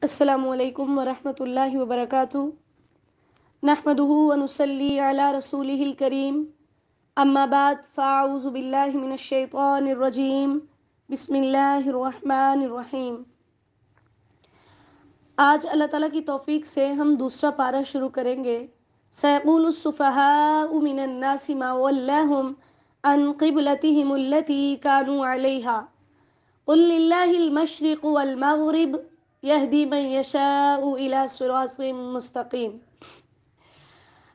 السلام علیکم ورحمۃ اللہ وبرکاتہ۔ نحمدہ ونصلی علی رسولہ الکریم، اما بعد فاعوذ باللہ من الشیطان الرجیم، بسم اللہ الرحمن الرحیم۔ آج اللہ تعالیٰ کی توفیق سے ہم دوسرا پارہ شروع کریں گے۔ سیقول السفہاء من الناس ما ولاہم عن قبلتہم التی کانوا علیہا قل للہ المشرق والمغرب یہدی من یشاء الی صراط مستقیم۔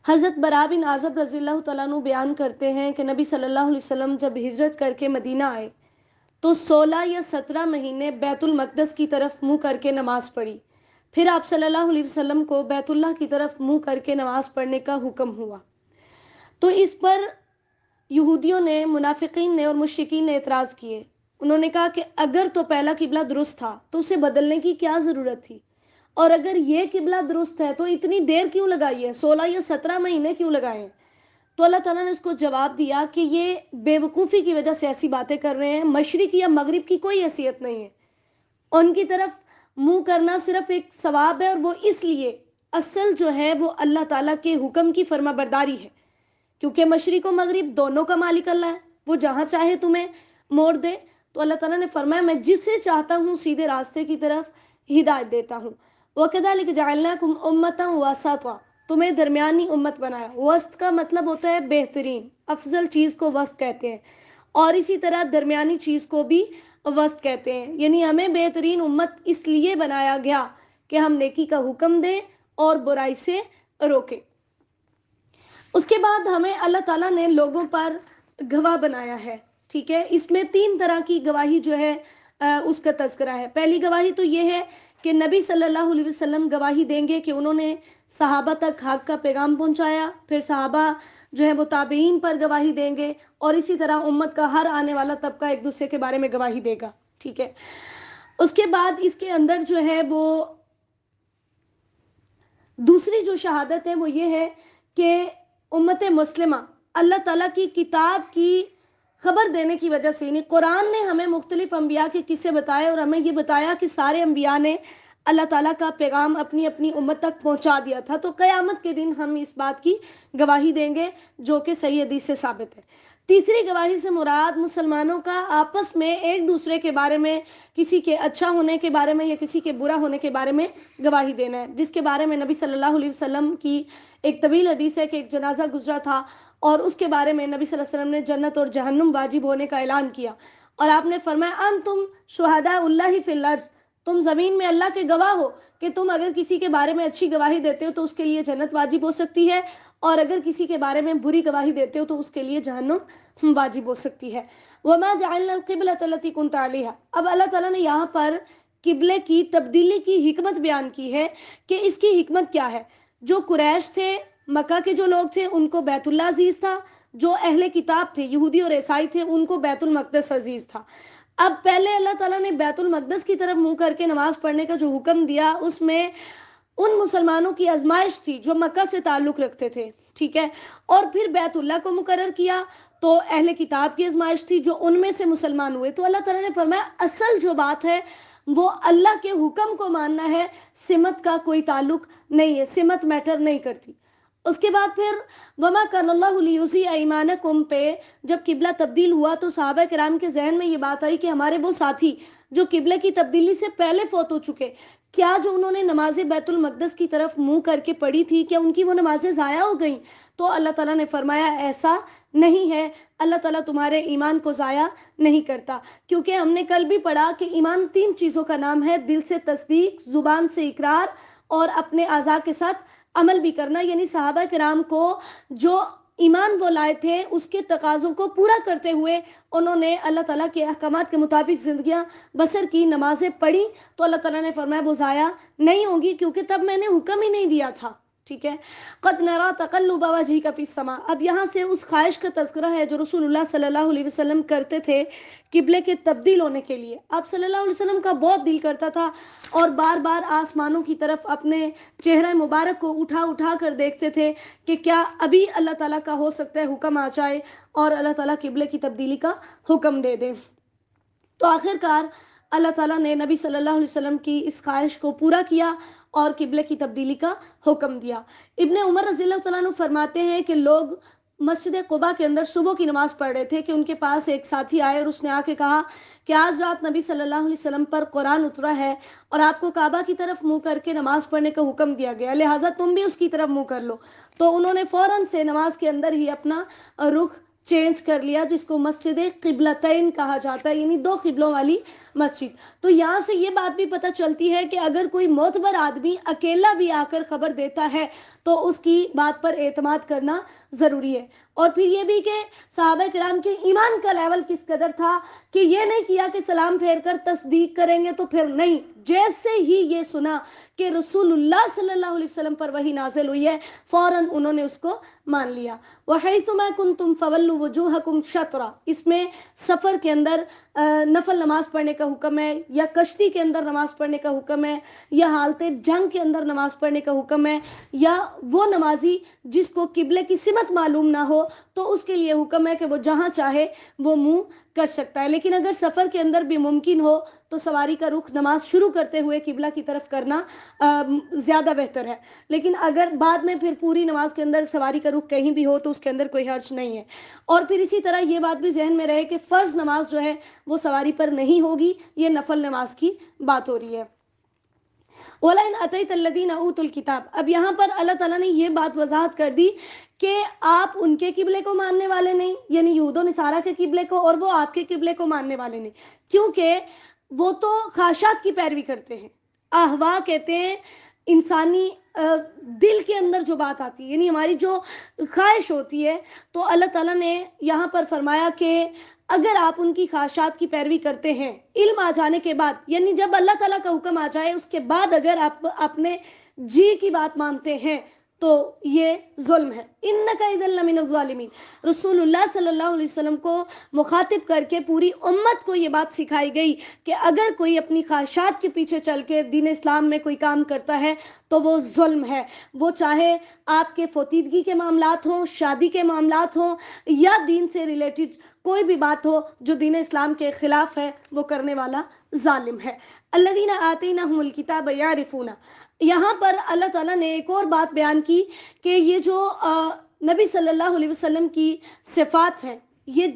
حضرت براء بن عازب رضی اللہ تعالیٰ عنہ بیان کرتے ہیں کہ نبی صلی اللہ علیہ وسلم جب ہجرت کر کے مدینہ آئے تو 16 یا 17 مہینے بیت المقدس کی طرف منہ کر کے نماز پڑھی۔ پھر آپ صلی اللہ علیہ وسلم کو بیت اللہ کی طرف منہ کر کے نماز پڑھنے کا حکم ہوا۔ تو اس پر یہودیوں نے، منافقین نے اور مشرکین نے اعتراض کیے۔ انہوں نے کہا کہ اگر تو پہلا قبلہ درست تھا تو اسے بدلنے کی کیا ضرورت تھی، اور اگر یہ قبلہ درست ہے تو اتنی دیر کیوں لگائی ہے، 16 یا 17 مہینے کیوں لگائے ہیں؟ تو اللہ تعالیٰ نے اس کو جواب دیا کہ یہ بے وقوفی کی وجہ سے ایسی باتیں کر رہے ہیں۔ مشرق یا مغرب کی کوئی حیثیت نہیں ہے، ان کی طرف منہ کرنا صرف ایک ثواب ہے، اور وہ اس لیے اصل جو ہے وہ اللہ تعالیٰ کے حکم کی فرما برداری ہے، کیونکہ مشرق و مغرب دونوں کا مالک اللہ ہے، وہ جہاں چاہے تمہیں موڑ دے۔ تو اللہ تعالیٰ نے فرمایا میں جسے چاہتا ہوں سیدھے راستے کی طرف ہدایت دیتا ہوں۔ وَكَذَلِكَ جَعَلْنَاكُمْ أُمَّةً وَسَطًا، تمہیں درمیانی امت بنایا۔ وسط کا مطلب ہوتا ہے بہترین، افضل چیز کو وسط کہتے ہیں، اور اسی طرح درمیانی چیز کو بھی وسط کہتے ہیں۔ یعنی ہمیں بہترین امت اس لیے بنایا گیا کہ ہم نیکی کا حکم دیں اور برائی سے روکیں۔ اس کے بعد ہمیں اللہ تعالیٰ نے لوگوں پر گواہ بنایا ہے، ٹھیک ہے۔ اس میں 3 طرح کی گواہی جو ہے اس کا تذکرہ ہے۔ پہلی گواہی تو یہ ہے کہ نبی صلی اللہ علیہ وسلم گواہی دیں گے کہ انہوں نے صحابہ تک حق کا پیغام پہنچایا، پھر صحابہ جو ہے وہ تابعین پر گواہی دیں گے، اور اسی طرح امت کا ہر آنے والا طبقہ ایک دوسرے کے بارے میں گواہی دے گا، ٹھیک ہے۔ اس کے بعد اس کے اندر جو ہے وہ دوسری جو شہادت ہے وہ یہ ہے کہ امت مسلمہ اللہ تعالیٰ کی کتاب کی خبر دینے کی وجہ سے، یعنی قرآن نے ہمیں مختلف انبیاء کے قصے بتائے، اور ہمیں یہ بتایا کہ سارے انبیاء نے اللہ تعالیٰ کا پیغام اپنی اپنی امت تک پہنچا دیا تھا۔ تو قیامت کے دن ہم اس بات کی گواہی دیں گے جو کہ صحیح حدیث سے ثابت ہے۔ تیسری گواہی سے مراد مسلمانوں کا آپس میں ایک دوسرے کے بارے میں، کسی کے اچھا ہونے کے بارے میں یا کسی کے برا ہونے کے بارے میں گواہی دینا ہے، جس کے بارے میں نبی صلی اللہ علیہ وسلم کی ایک طویل حدیث ہے کہ ایک جنازہ گزرا تھا، اور اس کے بارے میں نبی صلی اللہ علیہ وسلم نے جنت اور جہنم واجب ہونے کا اعلان کیا، اور آپ نے فرمایا انتم شہداء اللہ فی الارض، تم زمین میں اللہ کے گواہ ہو کہ تم اگر کسی کے بارے میں اچھی گواہی دیتے ہو تو اس کے لیے جنت واجب ہو سکتی ہے، اور اگر کسی کے بارے میں بری گواہی دیتے ہو تو اس کے لیے جہنم واجب ہو سکتی ہے۔ وَمَا جَعَلْنَا الْقِبْلَةَ الَّتِي كُنْتَ عَلَيْهَا، اب اللہ تعالیٰ نے یہاں پر قبلے کی تبدیلی کی حکمت بیان کی ہے کہ اس کی حکمت کیا ہے۔ جو قریش تھے، مکہ کے جو لوگ تھے، ان کو بیت اللہ عزیز تھا، جو اہل کتاب تھے، یہودی اور عیسائی تھے، ان کو بیت المقدس عزیز تھا۔ اب پہلے اللہ تعالیٰ نے بیت المقدس کی طرف منہ کر کے نماز پڑھنے کا جو حکم دیا، اس میں ان مسلمانوں کی آزمائش تھی جو مکہ سے تعلق رکھتے تھے، ٹھیک ہے، اور پھر بیت اللہ کو مقرر کیا تو اہل کتاب کی آزمائش تھی جو ان میں سے مسلمان ہوئے۔ تو اللہ تعالیٰ نے فرمایا اصل جو بات ہے وہ اللہ کے حکم کو ماننا ہے، سمت کا کوئی تعلق نہیں ہے، سمت میٹر نہیں کرتی۔ اس کے بعد پھر وما کان اللہ لیضیع ایمانکم پہ جب قبلہ تبدیل ہوا تو صحابہ کرام کے ذہن میں یہ بات آئی کہ ہمارے وہ ساتھی جو قبلے کی تبدیلی سے پہلے فوت ہو چکے، کیا جو انہوں نے نمازیں بیت المقدس کی طرف منہ کر کے پڑھی تھی، کیا ان کی وہ نمازیں ضائع ہو گئیں؟ تو اللہ تعالیٰ نے فرمایا ایسا نہیں ہے، اللہ تعالیٰ تمہارے ایمان کو ضائع نہیں کرتا، کیونکہ ہم نے کل بھی پڑھا کہ ایمان 3 چیزوں کا نام ہے: دل سے تصدیق، زبان سے اقرار، اور اپنے اعضاء کے ساتھ عمل بھی کرنا۔ یعنی صحابہ کرام کو جو ایمان وہ لائے تھے اس کے تقاضوں کو پورا کرتے ہوئے انہوں نے اللہ تعالیٰ کے احکامات کے مطابق زندگیاں بسر کی، نمازیں پڑھی، تو اللہ تعالیٰ نے فرمایا وہ ضائع نہیں ہوں گی، کیونکہ تب میں نے حکم ہی نہیں دیا تھا، ٹھیک ہے۔ قد نرا تقلب وجهك في السماء، اب یہاں سے اس خواہش کا تذکرہ ہے جو رسول اللہ صلی اللہ علیہ وسلم کرتے تھے قبلے کے تبدیل ہونے کے لیے۔ آپ صلی اللہ علیہ وسلم کا بہت دل کرتا تھا اور بار بار آسمانوں کی طرف اپنے چہرہ مبارک کو اٹھا اٹھا کر دیکھتے تھے کہ کیا ابھی اللہ تعالیٰ کا ہو سکتا ہے حکم آ جائے اور اللہ تعالیٰ قبلے کی تبدیلی کا حکم دے دے۔ تو آخر کار اللہ تعالیٰ نے نبی صلی اللہ علیہ وسلم کی اس خواہش کو پورا کیا اور قبلے کی تبدیلی کا حکم دیا۔ ابن عمر رضی اللہ تعالیٰ عنہ فرماتے ہیں کہ لوگ مسجد قباء کے اندر صبح کی نماز پڑھ رہے تھے کہ ان کے پاس ایک ساتھی آئے اور اس نے آ کے کہا کہ آج رات نبی صلی اللہ علیہ وسلم پر قرآن اترا ہے اور آپ کو کعبہ کی طرف منہ کر کے نماز پڑھنے کا حکم دیا گیا، لہٰذا تم بھی اس کی طرف منہ کر لو۔ تو انہوں نے فوراً سے نماز کے اندر ہی اپنا رخ چینج کر لیا، جس کو مسجد قبلتین کہا جاتا ہے، یعنی دو قبلوں والی مسجد۔ تو یہاں سے یہ بات بھی پتہ چلتی ہے کہ اگر کوئی معتبر آدمی اکیلا بھی آ کر خبر دیتا ہے تو اس کی بات پر اعتماد کرنا ضروری ہے۔ اور پھر یہ بھی کہ صحابہ کرام کے ایمان کا لیول کس قدر تھا کہ یہ نہیں کیا کہ سلام پھیر کر تصدیق کریں گے تو پھر نہیں، جیسے ہی یہ سنا کہ رسول اللہ صلی اللہ علیہ وسلم پر وحی نازل ہوئی ہے فوراً انہوں نے اس کو مان لیا۔ وَحَيْثُ مَا كُنْتُمْ فَوَلُّوا وُجُوهَكُمْ شَطْرًا، اس میں سفر کے اندر نفل نماز پڑھنے کا حکم ہے، یا کشتی کے اندر نماز پڑھنے کا حکم ہے، یا حالت جنگ کے اندر نماز پڑھنے کا حکم ہے، یا وہ نمازی جس کو قبلے کی سمت معلوم نہ ہو تو اس کے لیے حکم ہے کہ وہ جہاں چاہے وہ منہ کر سکتا ہے۔ لیکن اگر سفر کے اندر بھی ممکن ہو تو سواری کا رخ نماز شروع کرتے ہوئے قبلہ کی طرف کرنا زیادہ بہتر ہے، لیکن اگر بعد میں پھر پوری نماز کے اندر سواری کا رخ کہیں بھی ہو تو اس کے اندر کوئی حرج نہیں ہے۔ اور پھر اسی طرح یہ بات بھی ذہن میں رہے کہ فرض نماز جو ہے وہ سواری پر نہیں ہوگی، یہ نفل نماز کی بات ہو رہی ہے۔ وَلَئِنْ أَتَيْتَ الَّذِينَ أُوتُوا الْكِتَابَ، اب یہاں پر اللہ تعالیٰ نے یہ بات وضاحت کر دی کہ آپ ان کے قبلے کو ماننے والے نہیں، یعنی یہود و نصارہ کے قبلے کو، اور وہ آپ کے قبلے کو ماننے والے نہیں، کیونکہ وہ تو خواہشات کی پیروی کرتے ہیں۔ احوا کہتے ہیں انسانی دل کے اندر جو بات آتی ہے، یعنی ہماری جو خواہش ہوتی ہے، تو اللہ تعالیٰ نے یہاں پر فرمایا کہ اگر آپ ان کی خواہشات کی پیروی کرتے ہیں علم آ جانے کے بعد، یعنی جب اللہ تعالیٰ کا حکم آ جائے اس کے بعد اگر آپ اپنے جی کی بات مانتے ہیں تو یہ ظلم ہے۔ اِنَّكَ إِذًا لَّمِنَ الظَّالِمِينَ، رسول اللہ صلی اللہ علیہ وسلم کو مخاطب کر کے پوری امت کو یہ بات سکھائی گئی کہ اگر کوئی اپنی خواہشات کے پیچھے چل کے دین اسلام میں کوئی کام کرتا ہے تو وہ ظلم ہے، وہ چاہے آپ کے فوتیدگی کے معاملات ہوں، شادی کے معاملات ہوں، یا دین سے ریلیٹڈ کوئی بھی بات ہو جو دین اسلام کے خلاف ہے، وہ کرنے والا ظالم ہے۔ الذین آتیناہم الکتاب یعرفون، یہاں پر اللہ تعالیٰ نے ایک اور بات بیان کی کہ یہ جو نبی صلی اللہ علیہ وسلم کی صفات ہیں، یہ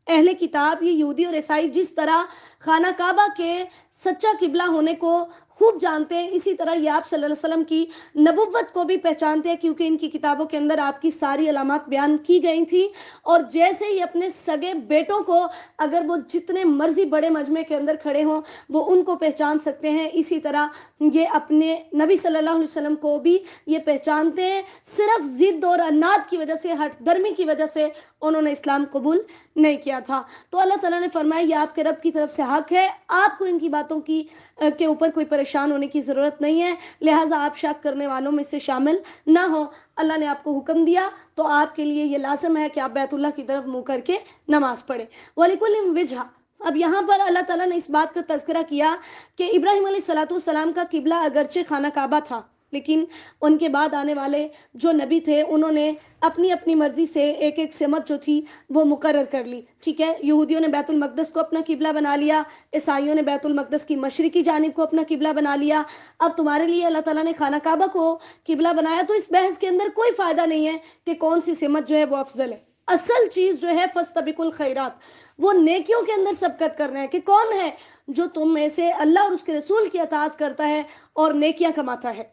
اہل کتاب، یہ یہودی اور عیسائی جس طرح خانہ کعبہ کے سچا قبلہ ہونے کو خوب جانتے ہیں، اسی طرح یہ آپ صلی اللہ علیہ وسلم کی نبوت کو بھی پہچانتے ہیں، کیونکہ ان کی کتابوں کے اندر آپ کی ساری علامات بیان کی گئی تھیں۔ اور جیسے ہی اپنے سگے بیٹوں کو اگر وہ جتنے مرضی بڑے مجمع کے اندر کھڑے ہوں وہ ان کو پہچان سکتے ہیں، اسی طرح یہ اپنے نبی صلی اللہ علیہ وسلم کو بھی یہ پہچانتے ہیں۔ صرف ضد اور عناد کی وجہ سے، ہٹ درمی کی وجہ سے انہوں نے اسلام قبول نہیں کیا تھا۔ تو اللہ تعالیٰ نے فرمایا یہ آپ کے رب کی طرف سے حق ہے، آپ کو ان کی باتوں کے اوپر کوئی پریشان ہونے کی ضرورت نہیں ہے، لہٰذا آپ شک کرنے والوں میں سے شامل نہ ہو۔ اللہ نے آپ کو حکم دیا تو آپ کے لیے یہ لازم ہے کہ آپ بیت اللہ کی طرف منہ کر کے نماز پڑھیں۔ وَلِكُلٍ وِجْهَةٌ، اب یہاں پر اللہ تعالیٰ نے اس بات کا تذکرہ کیا کہ ابراہیم علیہ السلام کا قبلہ اگرچہ خانہ کعبہ تھا، لیکن ان کے بعد آنے والے جو نبی تھے انہوں نے اپنی اپنی مرضی سے ایک ایک سمت جو تھی وہ مقرر کر لی، ٹھیک ہے۔ یہودیوں نے بیت المقدس کو اپنا قبلہ بنا لیا، عیسائیوں نے بیت المقدس کی مشرقی جانب کو اپنا قبلہ بنا لیا۔ اب تمہارے لیے اللہ تعالیٰ نے خانہ کعبہ کو قبلہ بنایا، تو اس بحث کے اندر کوئی فائدہ نہیں ہے کہ کون سی سمت جو ہے وہ افضل ہے۔ اصل چیز جو ہے فاستبقوا الخیرات، وہ نیکیوں کے اندر سبقت کرنا ہے کہ کون ہے جو تم میں سے اللہ اور اس کے رسول کی اطاعت کرتا ہے اور نیکیاں کماتا ہے۔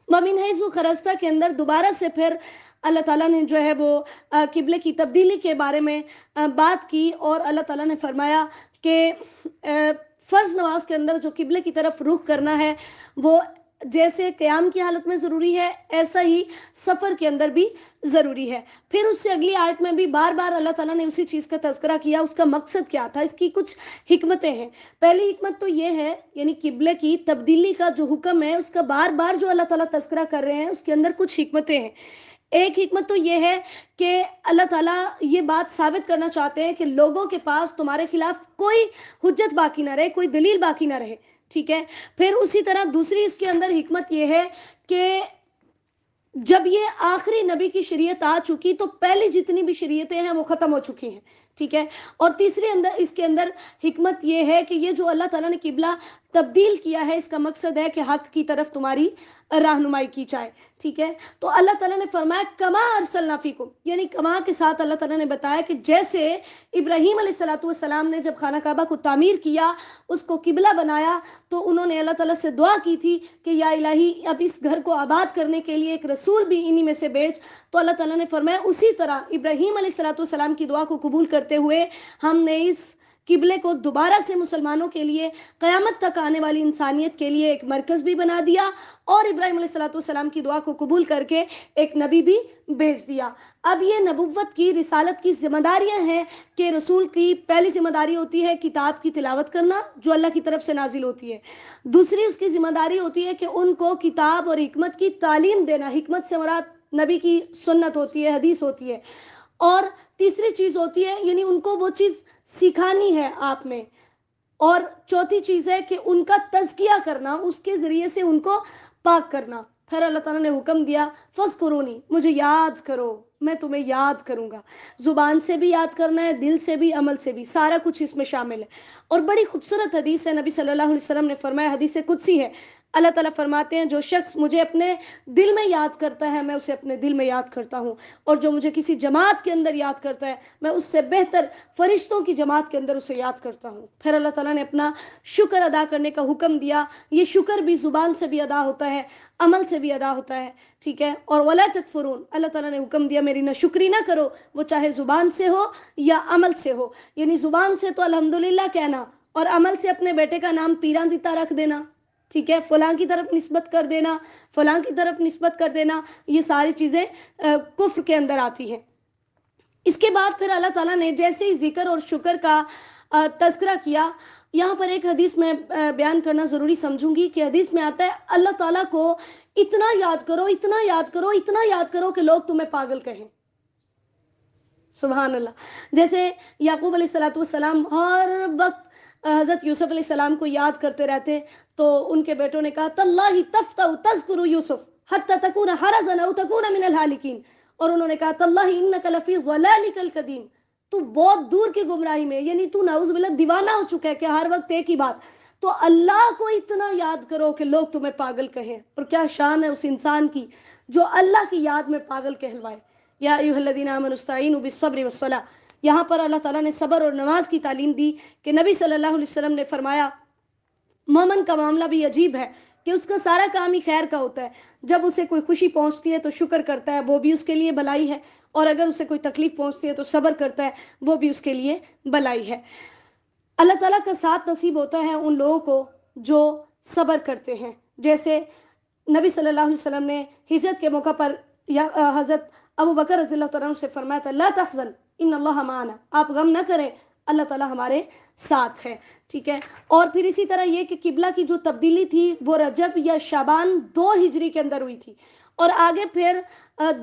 وَمِنْ حَيْثُ خَرَجْتَ کے اندر دوبارہ سے پھر اللہ تعالیٰ نے جو ہے وہ قبلے کی تبدیلی کے بارے میں بات کی، اور اللہ تعالیٰ نے فرمایا کہ فرض نماز کے اندر جو قبلے کی طرف رخ کرنا ہے وہ جیسے قیام کی حالت میں ضروری ہے ایسا ہی سفر کے اندر بھی ضروری ہے۔ پھر اس سے اگلی آیت میں بھی بار بار اللہ تعالیٰ نے اسی چیز کا تذکرہ کیا، اس کا مقصد کیا تھا، اس کی کچھ حکمتیں ہیں۔ پہلی حکمت تو یہ ہے، یعنی قبلے کی تبدیلی کا جو حکم ہے اس کا بار بار جو اللہ تعالیٰ تذکرہ کر رہے ہیں اس کے اندر کچھ حکمتیں ہیں۔ ایک حکمت تو یہ ہے کہ اللہ تعالیٰ یہ بات ثابت کرنا چاہتے ہیں کہ لوگوں کے پاس تمہارے خلاف کوئی حجت باقی نہ رہے، کوئی دلیل باقی نہ رہے، ٹھیک ہے۔ پھر اسی طرح دوسری اس کے اندر حکمت یہ ہے کہ جب یہ آخری نبی کی شریعت آ چکی تو پہلی جتنی بھی شریعتیں ہیں وہ ختم ہو چکی ہیں، ٹھیک ہے. اور تیسری اس کے اندر حکمت یہ ہے کہ یہ جو اللہ تعالیٰ نے قبلہ تبدیل کیا ہے، اس کا مقصد ہے کہ حق کی طرف تمہاری رہنمائی کی جائے. ٹھیک ہے. تو اللہ تعالیٰ نے فرمایا کما ارسلنا فیکم، یعنی کما کے ساتھ اللہ تعالیٰ نے بتایا کہ جیسے ابراہیم علیہ الصلوۃ والسلام نے جب خانہ کعبہ کو تعمیر کیا، اس کو قبلہ بنایا، تو انہوں نے اللہ تعالیٰ سے دعا کی تھی کہ یا الہی اب اس گھر کو آباد کرنے کے لیے ایک رسول بھی انہی میں سے بھیج. تو اللہ تعالیٰ نے فرمایا اسی طرح ابراہیم علیہ الصلوۃ والسلام کی دعا کو قبول کرتے ہوئے ہم نے اس قبلے کو دوبارہ سے مسلمانوں کے لیے، قیامت تک آنے والی انسانیت کے لیے ایک مرکز بھی بنا دیا، اور ابراہیم علیہ الصلوۃ والسلام کی دعا کو قبول کر کے ایک نبی بھی بھیج دیا. اب یہ نبوت کی، رسالت کی ذمہ داریاں ہیں کہ رسول کی پہلی ذمہ داری ہوتی ہے کتاب کی تلاوت کرنا جو اللہ کی طرف سے نازل ہوتی ہے. دوسری اس کی ذمہ داری ہوتی ہے کہ ان کو کتاب اور حکمت کی تعلیم دینا. حکمت سے مراد نبی کی سنت ہوتی ہے، حدیث ہوتی ہے. اور تیسری چیز ہوتی ہے یعنی ان کو وہ چیز سکھانی ہے آپ میں. اور چوتھی چیز ہے کہ ان کا تزکیہ کرنا، اس کے ذریعے سے ان کو پاک کرنا. پھر اللہ تعالیٰ نے حکم دیا فذکرونی، مجھے یاد کرو، میں تمہیں یاد کروں گا. زبان سے بھی یاد کرنا ہے، دل سے بھی، عمل سے بھی، سارا کچھ اس میں شامل ہے. اور بڑی خوبصورت حدیث ہے، نبی صلی اللہ علیہ وسلم نے فرمایا، حدیث قدسی ہے، اللہ تعالیٰ فرماتے ہیں جو شخص مجھے اپنے دل میں یاد کرتا ہے میں اسے اپنے دل میں یاد کرتا ہوں، اور جو مجھے کسی جماعت کے اندر یاد کرتا ہے میں اس سے بہتر فرشتوں کی جماعت کے اندر اسے یاد کرتا ہوں. پھر اللہ تعالیٰ نے اپنا شکر ادا کرنے کا حکم دیا. یہ شکر بھی زبان سے بھی ادا ہوتا ہے، عمل سے بھی ادا ہوتا ہے. ٹھیک ہے. اور ولا تکفرون، اللہ تعالیٰ نے حکم دیا میری ناشکری نہ کرو، وہ چاہے زبان سے ہو یا عمل سے ہو. یعنی زبان سے تو الحمدللہ کہنا، اور عمل سے اپنے بیٹے کا نام پیران دیتا رکھ دینا. ٹھیک ہے. فلاں کی طرف نسبت کر دینا، فلاں کی طرف نسبت کر دینا، یہ ساری چیزیں کفر کے اندر آتی ہیں. اس کے بعد پھر اللہ تعالیٰ نے جیسے ہی ذکر اور شکر کا تذکرہ کیا، یہاں پر ایک حدیث میں بیان کرنا ضروری سمجھوں گی کہ حدیث میں آتا ہے اللہ تعالیٰ کو اتنا یاد کرو، اتنا یاد کرو، اتنا یاد کرو کہ لوگ تمہیں پاگل کہیں. سبحان اللہ. جیسے یعقوب علیہ الصلوۃ والسلام ہر وقت حضرت یوسف علیہ السلام کو یاد کرتے رہتے، تو ان کے بیٹوں نے کہا تاللہ تفتأ تذکر یوسف حتی تکون حرزا او تکون من الہالکین. اور انہوں نے کہا تاللہ انک لفی ضلالک القدیم، تو بہت دور کی گمراہی میں، یعنی تو نعوذ باللہ دیوانہ ہو چکا ہے کہ ہر وقت ایک ہی بات. تو اللہ کو اتنا یاد کرو کہ لوگ تمہیں پاگل کہیں. اور کیا شان ہے اس انسان کی جو اللہ کی یاد میں پاگل کہلوائے. یا ایھا الذین آمنوا استعینوا بالصبر والصلاۃ. یہاں پر اللہ تعالیٰ نے صبر اور نماز کی تعلیم دی کہ نبی صلی اللہ علیہ وسلم نے فرمایا مومن کا معاملہ بھی عجیب ہے کہ اس کا سارا کام ہی خیر کا ہوتا ہے. جب اسے کوئی خوشی پہنچتی ہے تو شکر کرتا ہے، وہ بھی اس کے لیے بلائی ہے. اور اگر اسے کوئی تکلیف پہنچتی ہے تو صبر کرتا ہے، وہ بھی اس کے لیے بلائی ہے. اللہ تعالیٰ کا ساتھ نصیب ہوتا ہے ان لوگوں کو جو صبر کرتے ہیں. جیسے نبی صلی اللہ علیہ وسلم نے ہجرت کے موقع پر حضرت ابو بکر رضی اللہ تعالیٰ عنہ سے فرمایا تھا لا تحزن ان اللہ معنا، آپ غم نہ کریں، اللہ تعالیٰ ہمارے ساتھ ہے. ٹھیک ہے. اور پھر اسی طرح یہ کہ قبلہ کی جو تبدیلی تھی وہ رجب یا شعبان 2 ہجری کے اندر ہوئی تھی، اور آگے پھر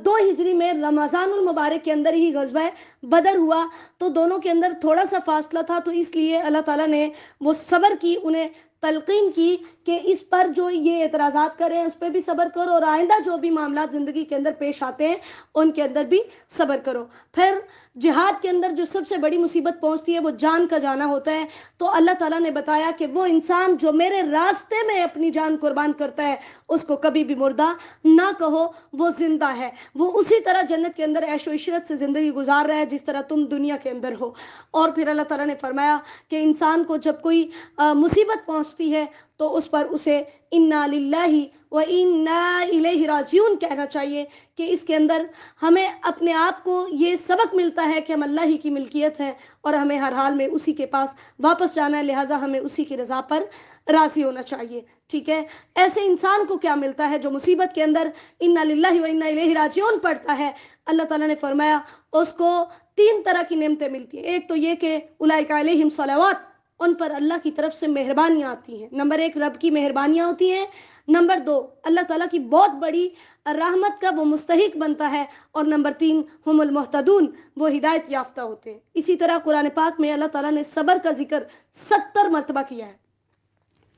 2 ہجری میں رمضان المبارک کے اندر ہی غزوہ بدر ہوا. تو دونوں کے اندر تھوڑا سا فاصلہ تھا، تو اس لیے اللہ تعالیٰ نے وہ صبر کی، انہیں تلقین کی کہ اس پر جو یہ اعتراضات کریں اس پہ بھی صبر کرو، اور آئندہ جو بھی معاملات زندگی کے اندر پیش آتے ہیں ان کے اندر بھی صبر کرو. پھر جہاد کے اندر جو سب سے بڑی مصیبت پہنچتی ہے وہ جان کا جانا ہوتا ہے. تو اللہ تعالیٰ نے بتایا کہ وہ انسان جو میرے راستے میں اپنی جان قربان کرتا ہے اس کو کبھی بھی مردہ نہ کہو، وہ زندہ ہے. وہ اسی طرح جنت کے اندر عیش و عشرت سے زندگی گزار رہا ہے جس طرح تم دنیا کے اندر ہو. اور پھر اللہ تعالیٰ نے فرمایا کہ انسان کو جب کوئی مصیبت پہنچتی ہے تو اس پر اسے انا للہ و انا الیہ راجعون کہنا چاہیے، کہ اس کے اندر ہمیں اپنے آپ کو یہ سبق ملتا ہے کہ ہم اللہ ہی کی ملکیت ہے اور ہمیں ہر حال میں اسی کے پاس واپس جانا ہے، لہٰذا ہمیں اسی کی رضا پر راضی ہونا چاہیے. ٹھیک ہے. ایسے انسان کو کیا ملتا ہے جو مصیبت کے اندر انا للہ و انا الیہ راجعون پڑھتا ہے؟ اللہ تعالیٰ نے فرمایا اس کو 3 طرح کی نعمتیں ملتی ہیں. ایک تو یہ کہ اولئک علیہم صلوات، ان پر اللہ کی طرف سے مہربانیاں آتی ہیں. نمبر 1 رب کی مہربانیاں ہوتی ہیں. نمبر 2 اللہ تعالیٰ کی بہت بڑی رحمت کا وہ مستحق بنتا ہے. اور نمبر 3 ہم المہتدون، وہ ہدایت یافتہ ہوتے ہیں. اسی طرح قرآن پاک میں اللہ تعالیٰ نے صبر کا ذکر 70 مرتبہ کیا ہے.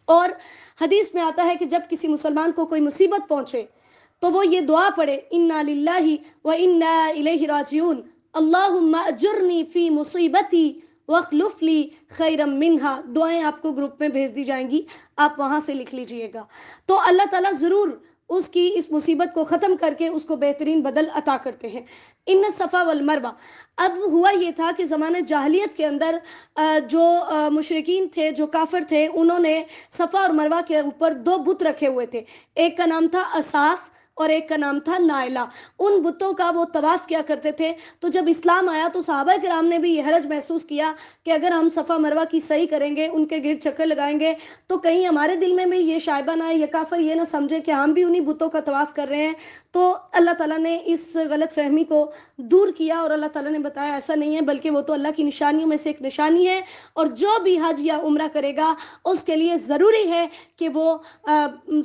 اور حدیث میں آتا ہے کہ جب کسی مسلمان کو کوئی مصیبت پہنچے تو وہ یہ دعا پڑھے انا للہ و انا الیہ راجعون، اللہم اجرنی فی مصیبتی وخلف لی خیرم منہا، دعائیں آپ کو گروپ میں بھیج دی جائیں گی، آپ وہاں سے لکھ لیجئے گا. تو اللہ تعالیٰ ضرور اس کی اس مصیبت کو ختم کر کے اس کو بہترین بدل عطا کرتے ہیں. ان صفا والمروہ. اب ہوا یہ تھا کہ زمانہ جاہلیت کے اندر جو مشرکین تھے، جو کافر تھے، انہوں نے صفا اور مروہ کے اوپر دو بت رکھے ہوئے تھے. ایک کا نام تھا اساف اور ایک کا نام تھا نائلہ. ان بتوں کا وہ طواف کیا کرتے تھے. تو جب اسلام آیا تو صحابہ کرام نے بھی یہ حرج محسوس کیا کہ اگر ہم صفا مروہ کی صحیح کریں گے، ان کے گرد چکر لگائیں گے، تو کہیں ہمارے دل میں بھی یہ شائبہ نہ آئے، یہ کافر یہ نہ سمجھے کہ ہم بھی انہی بتوں کا طواف کر رہے ہیں. تو اللہ تعالیٰ نے اس غلط فہمی کو دور کیا اور اللہ تعالیٰ نے بتایا ایسا نہیں ہے، بلکہ وہ تو اللہ کی نشانیوں میں سے ایک نشانی ہے، اور جو بھی حج یا عمرہ کرے گا اس کے لیے ضروری ہے کہ وہ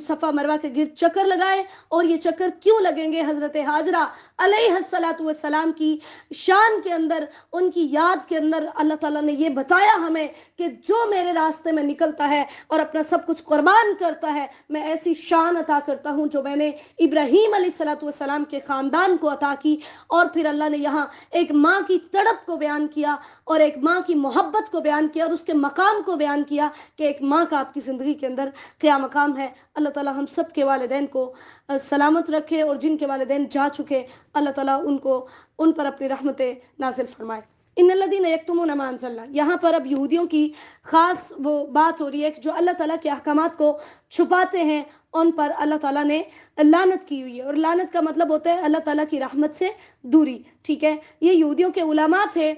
صفا مروہ کے گرد چکر لگائے. اور یہ چکر کیوں لگیں گے؟ حضرت ہاجرہ علیہ السلام کی شان کے اندر، ان کی یاد کے اندر اللہ تعالیٰ نے یہ بتایا ہمیں کہ جو میرے راستے میں نکلتا ہے اور اپنا سب کچھ قربان کرتا ہے، میں ایسی شان عطا کرتا ہوں جو میں نے ابراہیم علیہ السلام کے خاندان کو عطا کی. اور پھر اللہ نے یہاں ایک ماں کی تڑپ کو بیان کیا اور ایک ماں کی محبت کو بیان کیا اور اس کے مقام کو بیان کیا کہ ایک ماں کا آپ کی زندگی کے اندر کیا مقام ہے. اللہ تعالیٰ ہم سب کے والدین کو سلامت رکھے، اور جن کے والدین جا چکے اللہ تعالیٰ ان پر اپنی رحمتیں نازل فرمائے. ان الذین یکتمون ما انزلنا. یہاں پر اب یہودیوں کی خاص وہ بات ہو رہی ہے کہ جو اللہ تعالیٰ کے احکامات کو چھپاتے ہیں، ان پر اللہ تعالیٰ نے لعنت کی ہوئی ہے. اور لعنت کا مطلب ہوتا ہے اللہ تعالیٰ کی رحمت سے دوری. ٹھیک ہے، یہ یہودیوں کے علماء تھے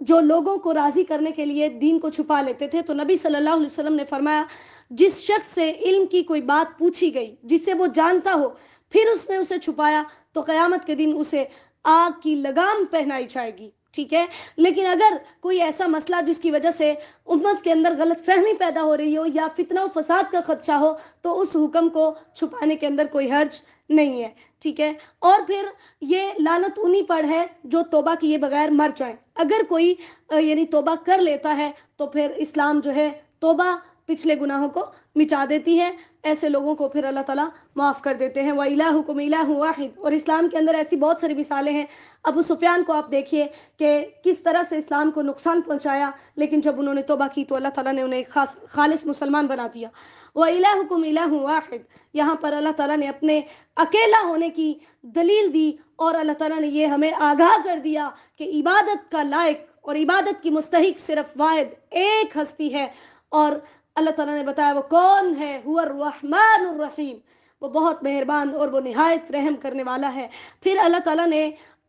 جو لوگوں کو راضی کرنے کے لیے دین کو چھپا لیتے تھے. تو نبی صلی اللہ علیہ وسلم نے فرمایا جس شخص سے علم کی کوئی بات پوچھی گئی جسے وہ جانتا ہو، پھر اس نے اسے چھپایا، تو قیامت کے دن اسے آگ کی لگام پہنائی جائے گی. ٹھیک ہے، لیکن اگر کوئی ایسا مسئلہ جس کی وجہ سے امت کے اندر غلط فہمی پیدا ہو رہی ہو یا فتنہ و فساد کا خدشہ ہو، تو اس حکم کو چھپانے کے اندر کوئی حرج نہیں ہے. ٹھیک ہے، اور پھر یہ لعنت انہی پر ہے جو توبہ کیے بغیر مر جائیں. اگر کوئی یعنی توبہ کر لیتا ہے تو پھر اسلام جو ہے توبہ پچھلے گناہوں کو مٹا دیتی ہے. ایسے لوگوں کو پھر اللہ تعالیٰ معاف کر دیتے ہیں. وَإِلَٰهُكُمْ إِلَٰهٌ وَاحِدٌ. اور اسلام کے اندر ایسی بہت ساری مثالیں ہیں. ابو سفیان کو آپ دیکھیے کہ کس طرح سے اسلام کو نقصان پہنچایا، لیکن جب انہوں نے توبہ کی تو اللہ تعالیٰ نے انہیں خالص مسلمان بنا دیا. وَإِلَٰهُكُمْ إِلَٰهٌ وَاحِدٌ. یہاں پر اللہ تعالیٰ نے اپنے اکیلا ہونے کی دلیل دی، اور اللہ تعالیٰ نے یہ ہمیں آگاہ کر دیا کہ عبادت کا لائق اور عبادت کی مستحق صرف واحد ایک ہستی ہے. اور اللہ تعالیٰ نے بتایا وہ کون ہے، هو الرحمن الرحیم، وہ بہت مہربان اور وہ نہایت رحم کرنے والا ہے. پھر اللہ تعالیٰ نے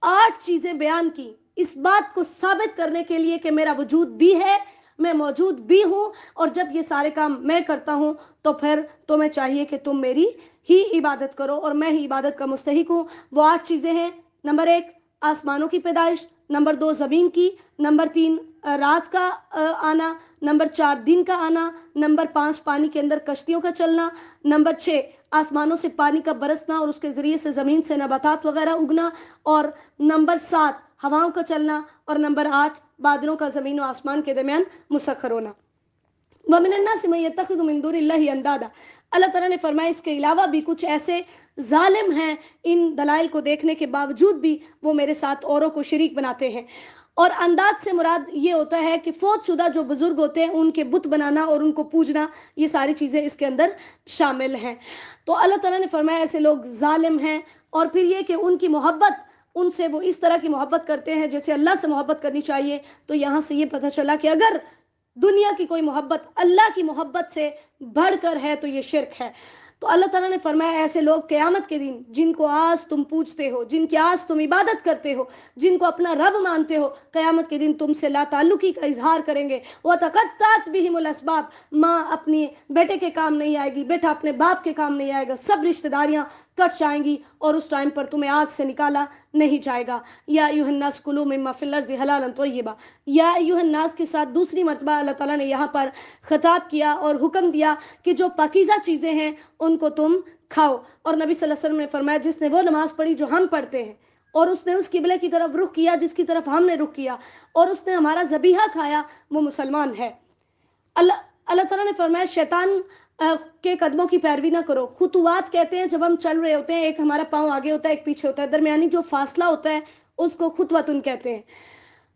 8 چیزیں بیان کی اس بات کو ثابت کرنے کے لیے کہ میرا وجود بھی ہے، میں موجود بھی ہوں، اور جب یہ سارے کام میں کرتا ہوں تو پھر تمہیں چاہیے کہ تم میری ہی عبادت کرو اور میں ہی عبادت کا مستحق ہوں. وہ 8 چیزیں ہیں. نمبر 1 آسمانوں کی پیدائش، نمبر 2 زمین کی، نمبر 3 رات کا آنا، نمبر 4 دن کا آنا، نمبر 5 پانی کے اندر کشتیوں کا چلنا، نمبر 6 آسمانوں سے پانی کا برسنا اور اس کے ذریعے سے زمین سے نباتات وغیرہ اگنا، اور نمبر 7 ہواؤں کا چلنا، اور نمبر 8 بادلوں کا زمین و آسمان کے درمیان مسخر ہونا. وَمِنَ النَّاسِ مَن يَتَّخِذُ مِن دُونِ اللَّهِ اندادا. اللہ تعالیٰ نے فرمایا اس کے علاوہ بھی کچھ ایسے ظالم ہیں، ان دلائل کو دیکھنے کے باوجود بھی وہ میرے ساتھ اوروں کو شریک بناتے ہیں. اور انداز سے مراد یہ ہوتا ہے کہ فوت شدہ جو بزرگ ہوتے ہیں ان کے بت بنانا اور ان کو پوجنا، یہ ساری چیزیں اس کے اندر شامل ہیں. تو اللہ تعالیٰ نے فرمایا ایسے لوگ ظالم ہیں. اور پھر یہ کہ ان کی محبت، ان سے وہ اس طرح کی محبت کرتے ہیں جیسے اللہ سے محبت کرنی چاہیے. تو یہاں سے یہ پتہ چلا کہ اگر دنیا کی کوئی محبت اللہ کی محبت سے بڑھ کر ہے تو یہ شرک ہے. تو اللہ تعالیٰ نے فرمایا ایسے لوگ قیامت کے دن جن کو آج تم پوجتے ہو، جن کی آج تم عبادت کرتے ہو، جن کو اپنا رب مانتے ہو، قیامت کے دن تم سے لا تعلقی کا اظہار کریں گے. وَتَقَطَّعَتْ بِهِمُ الْأَسْبَابُ. ماں اپنی بیٹے کے کام نہیں آئے گی، بیٹا اپنے باپ کے کام نہیں آئے گا، سب رشتہ داریاں کٹ جائیں گی، اور اس ٹائم پر تمہیں آگ سے نکالا نہیں جائے گا. یا ایھا الناس کلوا مما فی الارض حلالا طیبا. یا ایھا الناس کے ساتھ دوسری مرتبہ اللہ تعالیٰ نے یہاں پر خطاب کیا اور حکم دیا کہ جو پاکیزہ چیزیں ہیں ان کو تم کھاؤ. اور نبی صلی اللہ علیہ وسلم نے فرمایا جس نے وہ نماز پڑھی جو ہم پڑھتے ہیں، اور اس نے اس قبلے کی طرف رخ کیا جس کی طرف ہم نے رخ کیا، اور اس نے ہمارا ذبیحہ کھایا، وہ مسلمان ہے. اللہ تعالیٰ نے فرمایا شیطان کے قدموں کی پیروی نہ کرو. خطوات کہتے ہیں جب ہم چل رہے ہوتے ہیں، ایک ہمارا پاؤں آگے ہوتا ہے ایک پیچھے ہوتا ہے، درمیانی جو فاصلہ ہوتا ہے اس کو خطوتن کہتے ہیں.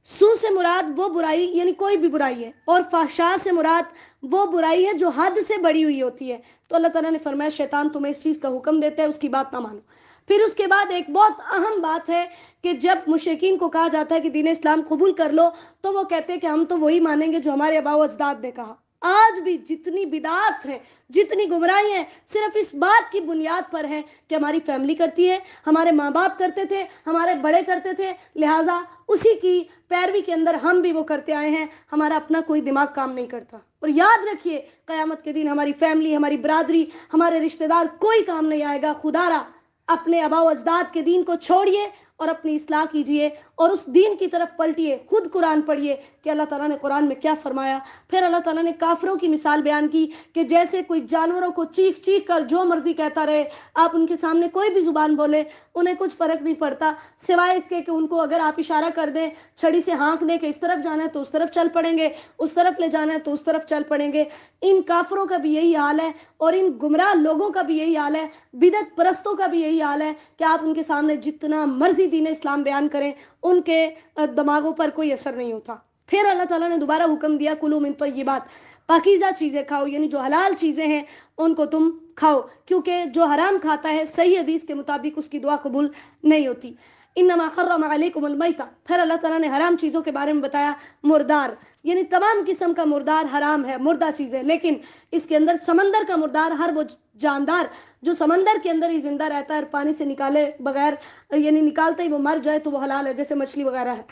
سو سے مراد وہ برائی یعنی کوئی بھی برائی ہے, اور فحشاء سے مراد وہ برائی ہے جو حد سے بڑی ہوئی ہوتی ہے. تو اللہ تعالیٰ نے فرمایا شیطان تمہیں اس چیز کا حکم دیتا ہے, اس کی بات نہ مانو. پھر اس کے بعد ایک بہت اہم بات ہے کہ جب مشرکین کو کہا جاتا ہے کہ دین اسلام قبول کر لو, تو وہ کہتے ہیں کہ ہم تو وہی مانیں گے جو ہمارے آباء و اجداد نے کہا. آج بھی جتنی بدعات ہیں, جتنی گمراہی ہیں, صرف اس بات کی بنیاد پر ہے کہ ہماری فیملی کرتی ہے, ہمارے ماں باپ کرتے تھے, ہمارے بڑے کرتے تھے, لہٰذا اسی کی پیروی کے اندر ہم بھی وہ کرتے آئے ہیں, ہمارا اپنا کوئی دماغ کام نہیں کرتا. اور یاد رکھیے قیامت کے دن ہماری فیملی, ہماری برادری, ہمارے رشتہ دار کوئی کام نہیں آئے گا. خدا را اپنے آباء و اجداد کے دین کو چھوڑیے اور اپنی اصلاح کیجئے اور اس دین کی طرف پلٹیے. خود قرآن پڑھیے کہ اللہ تعالیٰ نے قرآن میں کیا فرمایا. پھر اللہ تعالیٰ نے کافروں کی مثال بیان کی کہ جیسے کوئی جانوروں کو چیخ چیخ کر جو مرضی کہتا رہے, آپ ان کے سامنے کوئی بھی زبان بولے انہیں کچھ فرق نہیں پڑتا, سوائے اس کے کہ ان کو اگر آپ اشارہ کر دیں, چھڑی سے ہانک دیں کہ اس طرف جانا ہے تو اس طرف چل پڑیں گے, اس طرف لے جانا ہے تو اس طرف چل پڑیں گے. ان کافروں کا بھی یہی حال ہے اور ان گمراہ لوگوں کا بھی یہی حال ہے, بدعت پرستوں کا بھی یہی حال ہے کہ آپ ان کے سامنے جتنا مرضی دین اسلام بیان کریں ان کے دماغوں پر کوئی اثر نہیں ہوتا. پھر اللہ تعالیٰ نے دوبارہ حکم دیا کلوا من طیبات, پاکیزہ چیزیں کھاؤ, یعنی جو حلال چیزیں ہیں ان کو تم کھاؤ, کیونکہ جو حرام کھاتا ہے صحیح حدیث کے مطابق اس کی دعا قبول نہیں ہوتی. انما حرم علیکم المیتہ, پھر اللہ تعالیٰ نے حرام چیزوں کے بارے میں بتایا مردار, یعنی تمام قسم کا مردار حرام ہے, مردہ چیزیں, لیکن اس کے اندر سمندر کا مردار, ہر وہ جاندار جو سمندر کے اندر ہی زندہ رہتا ہے اور پانی سے نکالے بغیر یعنی نکالتے ہی وہ مر جائے تو وہ حلال ہے, جیسے مچھلی وغیرہ ہے.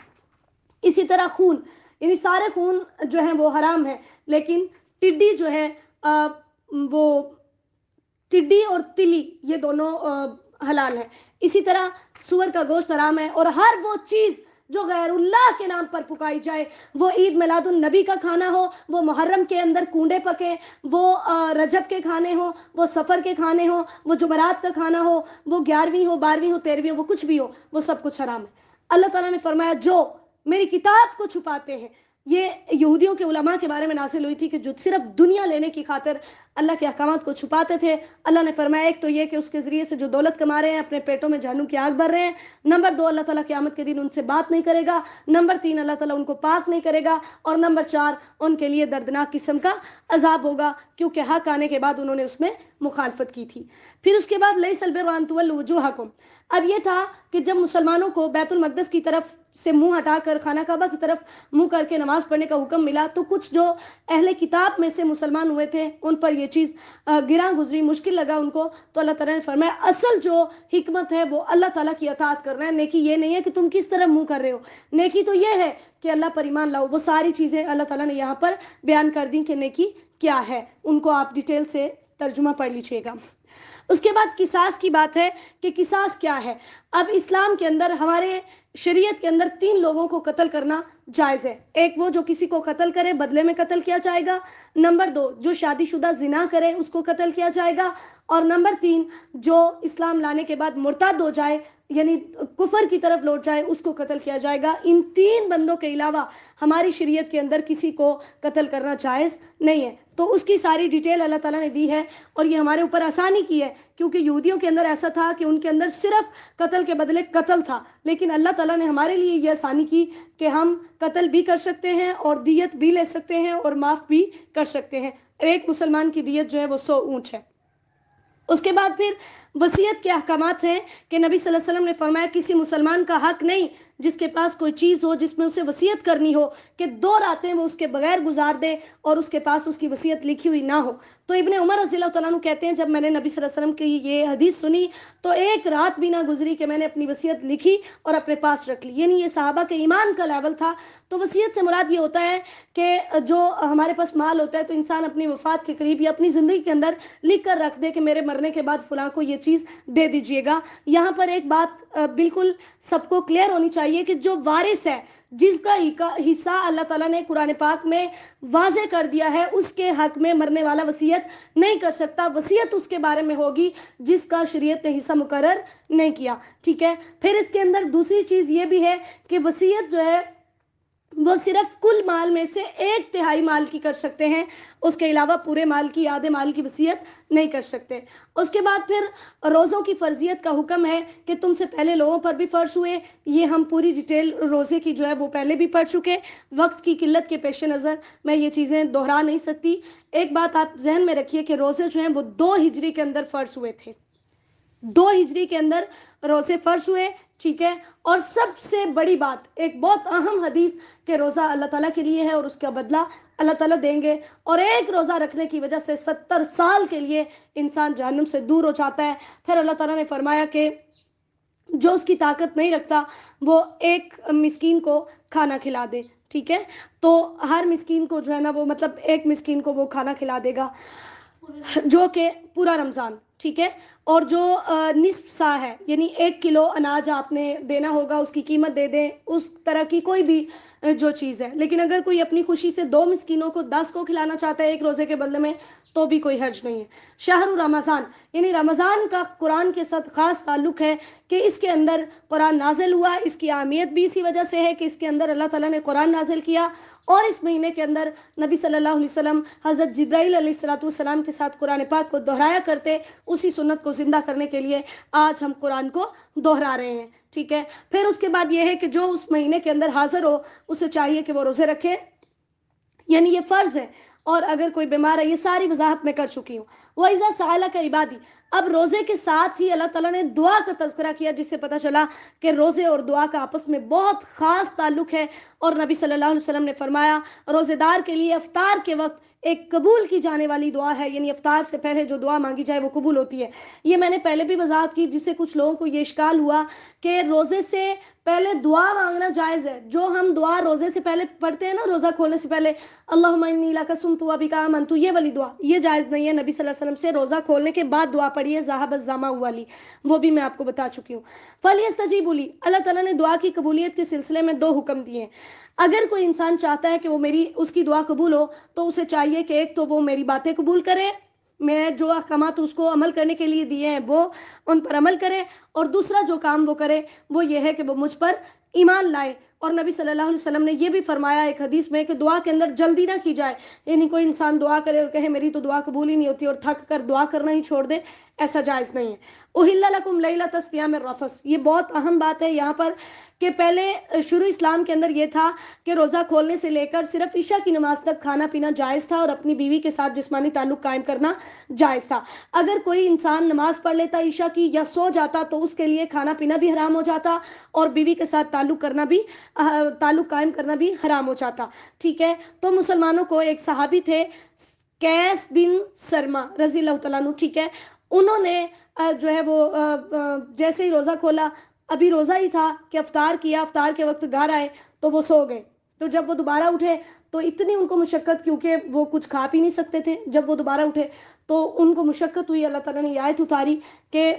اسی طرح خون, یعنی سارے خون جو ہیں وہ حرام ہیں, لیکن ٹڈی جو ہے وہ ٹڈی اور تلی یہ دونوں حلال ہیں. اسی طرح سور کا گوشت حرام ہے, اور ہر وہ چیز جو غیر اللہ کے نام پر پکائی جائے, وہ عید میلاد النبی کا کھانا ہو, وہ محرم کے اندر کنڈے پکے, وہ رجب کے کھانے ہو, وہ سفر کے کھانے ہو, وہ جمعرات کا کھانا ہو, وہ 11ویں ہو, 12ویں ہو, 13ویں ہو, وہ کچھ بھی ہو, وہ سب کچھ حرام ہے. اللہ تعالیٰ نے فرمایا جو میری کتاب کو چھپاتے ہیں, یہ یہودیوں کے علماء کے بارے میں نازل ہوئی تھی کہ جو صرف دنیا لینے کی خاطر اللہ کے احکامات کو چھپاتے تھے. اللہ نے فرمایا ایک تو یہ کہ اس کے ذریعے سے جو دولت کما رہے ہیں اپنے پیٹوں میں جہنم کی آگ بھر رہے ہیں. نمبر 2, اللہ تعالیٰ قیامت کے دن ان سے بات نہیں کرے گا. نمبر 3, اللہ تعالیٰ ان کو پاک نہیں کرے گا. اور نمبر 4, ان کے لیے دردناک قسم کا عذاب ہوگا, کیونکہ حق آنے کے بعد انہوں نے اس میں مخالفت کی تھی. پھر اس کے بعد لیس البر ان تولوا وجوہکم, اب یہ تھا کہ جب مسلمانوں کو بیت المقدس کی طرف سے منہ ہٹا کر خانہ کعبہ کی طرف منہ کر کے نماز پڑھنے کا حکم ملا, تو کچھ جو اہل کتاب میں سے مسلمان ہوئے تھے ان پر یہ چیز گراں گزری, مشکل لگا ان کو. تو اللہ تعالیٰ نے فرمایا اصل جو حکمت ہے وہ اللہ تعالیٰ کی اطاعت کرنا ہے. نیکی یہ نہیں ہے کہ تم کس طرح منہ کر رہے ہو, نیکی تو یہ ہے کہ اللہ پر ایمان لاؤ. وہ ساری چیزیں اللہ تعالیٰ نے یہاں پر بیان کر دیں کہ نیکی کیا ہے, ان کو آپ ڈیٹیل سے ترجمہ پڑھ لیجیے گا. اس کے بعد قصاص کی بات ہے کہ قصاص کیا ہے. اب اسلام کے اندر ہمارے شریعت کے اندر 3 لوگوں کو قتل کرنا جائز ہے. ایک وہ جو کسی کو قتل کرے, بدلے میں قتل کیا جائے گا. نمبر 2, جو شادی شدہ زنا کرے اس کو قتل کیا جائے گا. اور نمبر 3, جو اسلام لانے کے بعد مرتد ہو جائے یعنی کفر کی طرف لوٹ جائے اس کو قتل کیا جائے گا. ان 3 بندوں کے علاوہ ہماری شریعت کے اندر کسی کو قتل کرنا جائز نہیں ہے. تو اس کی ساری ڈیٹیل اللہ تعالیٰ نے دی ہے, اور یہ ہمارے اوپر آسانی کی ہے, کیونکہ یہودیوں کے اندر ایسا تھا کہ ان کے اندر صرف قتل کے بدلے قتل تھا, لیکن اللہ تعالیٰ نے ہمارے لیے یہ آسانی کی کہ ہم قتل بھی کر سکتے ہیں اور دیت بھی لے سکتے ہیں اور معاف بھی کر سکتے ہیں. ایک مسلمان کی دیت جو ہے وہ 100 اونٹ ہے. اس کے بعد پھر وصیت کے احکامات ہیں کہ نبی صلی اللہ علیہ وسلم نے فرمایا کسی مسلمان کا حق نہیں جس کے پاس کوئی چیز ہو جس میں اسے وصیت کرنی ہو کہ 2 راتیں وہ اس کے بغیر گزار دے اور اس کے پاس اس کی وصیت لکھی ہوئی نہ ہو. تو ابن عمر رضی اللہ تعالیٰ عنہ کہتے ہیں جب میں نے نبی صلی اللہ علیہ وسلم کی یہ حدیث سنی تو 1 رات بھی نہ گزری کہ میں نے اپنی وصیت لکھی اور اپنے پاس رکھ لی. یعنی یہ صحابہ کے ایمان کا لیول تھا. تو وصیت سے مراد یہ ہوتا ہے کہ جو ہمارے پاس مال ہوتا ہے تو انسان اپنی وفات کے قریب یا اپنی زندگی کے اندر لکھ کر رکھ دے کہ میرے مرنے کے بعد فلاں کو یہ چیز دے دیجئے گا. یہاں پر ایک بات بالکل سب کو کلیئر ہونی چاہیے کہ جو وارث ہے جس کا حصہ اللہ تعالیٰ نے قرآن پاک میں واضح کر دیا ہے اس کے حق میں مرنے والا وصیت نہیں کر سکتا. وصیت اس کے بارے میں ہوگی جس کا شریعت نے حصہ مقرر نہیں کیا. ٹھیک ہے. پھر اس کے اندر دوسری چیز یہ بھی ہے کہ وصیت جو ہے وہ صرف کل مال میں سے 1/3 مال کی کر سکتے ہیں، اس کے علاوہ پورے مال کی، آدھے مال کی وصیت نہیں کر سکتے۔ اس کے بعد پھر روزوں کی فرضیت کا حکم ہے کہ تم سے پہلے لوگوں پر بھی فرض ہوئے، یہ ہم پوری ڈیٹیل روزے کی جو ہے وہ پہلے بھی پڑھ چکے، وقت کی قلت کے پیش نظر میں یہ چیزیں دہرا نہیں سکتی۔ ایک بات آپ ذہن میں رکھیے کہ روزے جو ہیں وہ 2 ہجری کے اندر فرض ہوئے تھے، 2 ہجری کے اندر روزے فرض ہوئے، ٹھیک ہے۔ اور سب سے بڑی بات، ایک بہت اہم حدیث کہ روزہ اللہ تعالیٰ کے لیے ہے اور اس کا بدلہ اللہ تعالیٰ دیں گے، اور ایک روزہ رکھنے کی وجہ سے 70 سال کے لیے انسان جہنم سے دور ہو جاتا ہے۔ پھر اللہ تعالیٰ نے فرمایا کہ جو اس کی طاقت نہیں رکھتا وہ ایک مسکین کو کھانا کھلا دے، ٹھیک ہے۔ تو ہر مسکین کو جو ہے نا وہ مطلب ایک مسکین کو وہ کھانا کھلا دے گا، جو کہ پورا رمضان، ٹھیک ہے۔ اور جو نصف سا ہے، یعنی 1 کلو اناج آپ نے دینا ہوگا، اس کی قیمت دے دیں، اس طرح کی کوئی بھی جو چیز ہے۔ لیکن اگر کوئی اپنی خوشی سے 2 مسکینوں کو 10 کو کھلانا چاہتا ہے ایک روزے کے بدلے میں تو بھی کوئی حرج نہیں ہے۔ شہر رمضان، یعنی رمضان کا قرآن کے ساتھ خاص تعلق ہے کہ اس کے اندر قرآن نازل ہوا، اس کی اہمیت بھی اسی وجہ سے ہے کہ اس کے اندر اللہ تعالیٰ نے قرآن نازل کیا، اور اس مہینے کے اندر نبی صلی اللہ علیہ وسلم حضرت جبرائیل علیہ السلام کے ساتھ قرآن پاک کو دہرایا کرتے، اسی سنت کو زندہ کرنے کے لیے آج ہم قرآن کو دہرا رہے ہیں، ٹھیک ہے۔ پھر اس کے بعد یہ ہے کہ جو اس مہینے کے اندر حاضر ہو اسے چاہیے کہ وہ روزے رکھے، یعنی یہ فرض ہے۔ اور اگر کوئی بیمار ہے، یہ ساری وضاحت میں کر چکی ہوں۔ وَإِذَا سَأَلَكَ عِبَادِي، اب روزے کے ساتھ ہی اللہ تعالیٰ نے دعا کا تذکرہ کیا، جس سے پتہ چلا کہ روزے اور دعا کا آپس میں بہت خاص تعلق ہے۔ اور نبی صلی اللہ علیہ وسلم نے فرمایا روزے دار کے لیے افطار کے وقت ایک قبول کی جانے والی دعا ہے، یعنی افطار سے پہلے جو دعا مانگی جائے وہ قبول ہوتی ہے۔ یہ میں نے پہلے بھی وضاحت کی، جس سے کچھ لوگوں کو یہ اشکال ہوا کہ روزے سے پہلے دعا مانگنا جائز ہے۔ جو ہم دعا روزے سے پہلے پڑھتے ہیں نا، روزہ کھولنے سے پہلے، اللہم انی لک صمت وبک آمنت، یہ والی دعا یہ جائز نہیں ہے۔ نبی صلی اللہ علیہ وسلم سے روزہ کھولنے کے بعد دعا پڑھی ہے، ذہب الظمأ والی، وہ بھی میں آپ کو بتا چکی ہوں۔ فلیستجیبوا لی، اللہ تعالیٰ نے دعا کی قبولیت کے سلسلے میں 2 حکم دیے ہیں۔ اگر کوئی انسان چاہتا ہے کہ وہ اس کی دعا قبول ہو تو اسے چاہیے کہ ایک تو وہ میری باتیں قبول کرے، میں جو احکامات اس کو عمل کرنے کے لیے دیے ہیں وہ ان پر عمل کرے، اور دوسرا جو کام وہ کرے وہ یہ ہے کہ وہ مجھ پر ایمان لائے۔ اور نبی صلی اللہ علیہ وسلم نے یہ بھی فرمایا ایک حدیث میں کہ دعا کے اندر جلدی نہ کی جائے، یعنی کوئی انسان دعا کرے اور کہے میری تو دعا قبول ہی نہیں ہوتی اور تھک کر دعا کرنا ہی چھوڑ دے، ایسا جائز نہیں ہے۔ احل لکم لیلۃ الصیام الرفث، یہ بہت اہم بات ہے یہاں پر کہ پہلے شروع اسلام کے اندر یہ تھا کہ روزہ کھولنے سے لے کر صرف عشاء کی نماز تک کھانا پینا جائز تھا اور اپنی بیوی کے ساتھ جسمانی تعلق قائم کرنا جائز تھا۔ اگر کوئی انسان نماز پڑھ لیتا عشاء کی یا سو جاتا تو اس کے لیے کھانا پینا بھی حرام ہو جاتا اور بیوی کے ساتھ تعلق قائم کرنا بھی حرام ہو جاتا، ٹھیک ہے۔ تو مسلمانوں کو ایک صحابی تھے قیس بن سرما رضی اللہ تعالیٰ عنہ، ٹھیک ہے، انہوں نے جو ہے وہ جیسے ہی روزہ کھولا، ابھی روزہ ہی تھا کہ افطار کیا، افطار کے وقت گھر آئے تو وہ سو گئے۔ تو جب وہ دوبارہ اٹھے تو اتنی ان کو مشقت، کیونکہ وہ کچھ کھا پی نہیں سکتے تھے، جب وہ دوبارہ اٹھے تو ان کو مشقت ہوئی، اللہ تعالیٰ نے یہ آیت اتاری کہ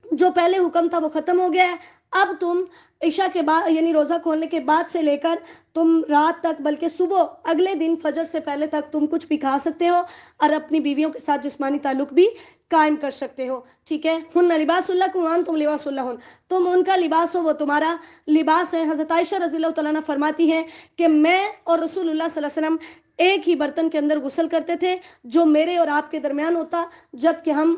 جو پہلے حکم تھا وہ ختم ہو گیا ہے، اب تم عشاء کے بعد یعنی روزہ کھولنے کے بعد سے لے کر تم رات تک، بلکہ صبح اگلے دن فجر سے پہلے تک تم کچھ بھی کھا سکتے ہو اور اپنی بیویوں کے ساتھ جسمانی تعلق بھی قائم کر سکتے ہو، ٹھیک ہے۔ ہن لباس لکم وانتم لباس لہن، تم ان کا لباس ہو وہ تمہارا لباس ہے۔ حضرت عائشہ رضی اللہ تعالیٰ عنہ فرماتی ہے کہ میں اور رسول اللہ صلی اللہ علیہ وسلم ایک ہی برتن کے اندر غسل کرتے تھے جو میرے اور آپ کے درمیان ہوتا، جب کہ ہم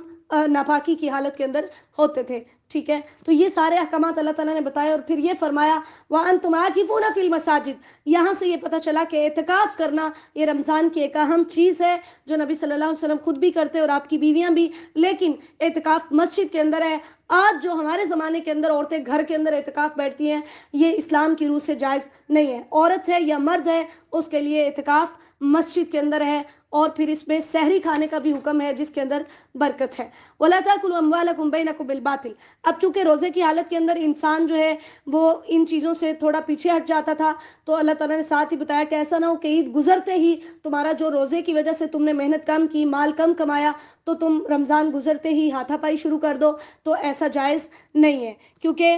ناپاکی کی حالت کے اندر ہوتے تھے، ٹھیک ہے۔ تو یہ سارے احکامات اللہ تعالیٰ نے بتائے، اور پھر یہ فرمایا وَأَنْتُمْ عَاكِفُونَ فِي الْمَسَاجِدِ، یہاں سے یہ پتہ چلا کہ اعتکاف کرنا یہ رمضان کی ایک اہم چیز ہے جو نبی صلی اللہ علیہ وسلم خود بھی کرتے اور آپ کی بیویاں بھی، لیکن اعتکاف مسجد کے اندر ہے۔ آج جو ہمارے زمانے کے اندر عورتیں گھر کے اندر اعتکاف بیٹھتی ہیں، یہ اسلام کی روح سے جائز نہیں ہے۔ عورت ہے یا مرد ہے، اس کے لیے اعتکاف مسجد کے اندر ہے، اور پھر اس میں سحری کھانے کا بھی حکم ہے جس کے اندر برکت ہے۔ وَلَا تَأْكُلُوا أَمْوَالَكُمْ بَيْنَكُمْ بِالْبَاطِلِ، اب چونکہ روزے کی حالت کے اندر انسان جو ہے وہ ان چیزوں سے تھوڑا پیچھے ہٹ جاتا تھا، تو اللہ تعالیٰ نے ساتھ ہی بتایا کہ ایسا نہ ہو کہ عید گزرتے ہی تمہارا جو روزے کی وجہ سے تم نے محنت کم کی، مال کم کمایا، تو تم رمضان گزرتے ہی ہاتھا پائی شروع کر دو، تو ایسا جائز نہیں ہے، کیونکہ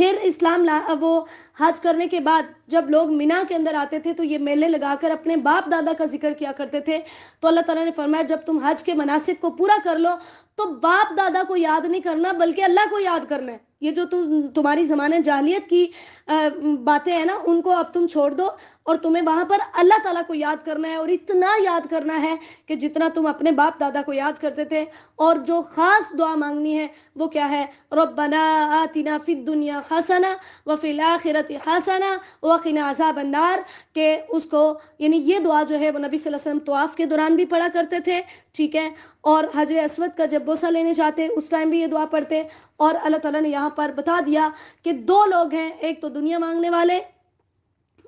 پھر اسلام وہ حج کرنے کے بعد جب لوگ مینا کے اندر آتے تھے تو یہ میلے لگا کر اپنے باپ دادا کا ذکر کیا کرتے تھے. تو اللہ تعالیٰ نے فرمایا جب تم حج کے مناسک کو پورا کر لو تو باپ دادا کو یاد نہیں کرنا بلکہ اللہ کو یاد کرنا ہے. یہ جو تمہاری زمانہ جاہلیت کی باتیں ہیں نا ان کو اب تم چھوڑ دو اور تمہیں وہاں پر اللہ تعالیٰ کو یاد کرنا ہے, اور اتنا یاد کرنا ہے کہ جتنا تم اپنے باپ دادا کو یاد کرتے تھے. اور جو خاص دعا مانگنی ہے وہ کیا ہے؟ ربنا آتنا فی الدنیا حسنہ وفی الآخرۃ حسنہ وقنا عذاب النار. کہ اس کو یعنی یہ دعا جو ہے وہ نبی صلی اللہ علیہ وسلم طواف کے دوران بھی پڑھا کرتے تھے, ٹھیک ہے, اور حجر اسود کا جب بوسہ لینے جاتے اس ٹائم بھی یہ دعا پڑھتے. اور اللہ تعالیٰ نے یہاں پر بتا دیا کہ دو لوگ ہیں, ایک تو دنیا مانگنے والے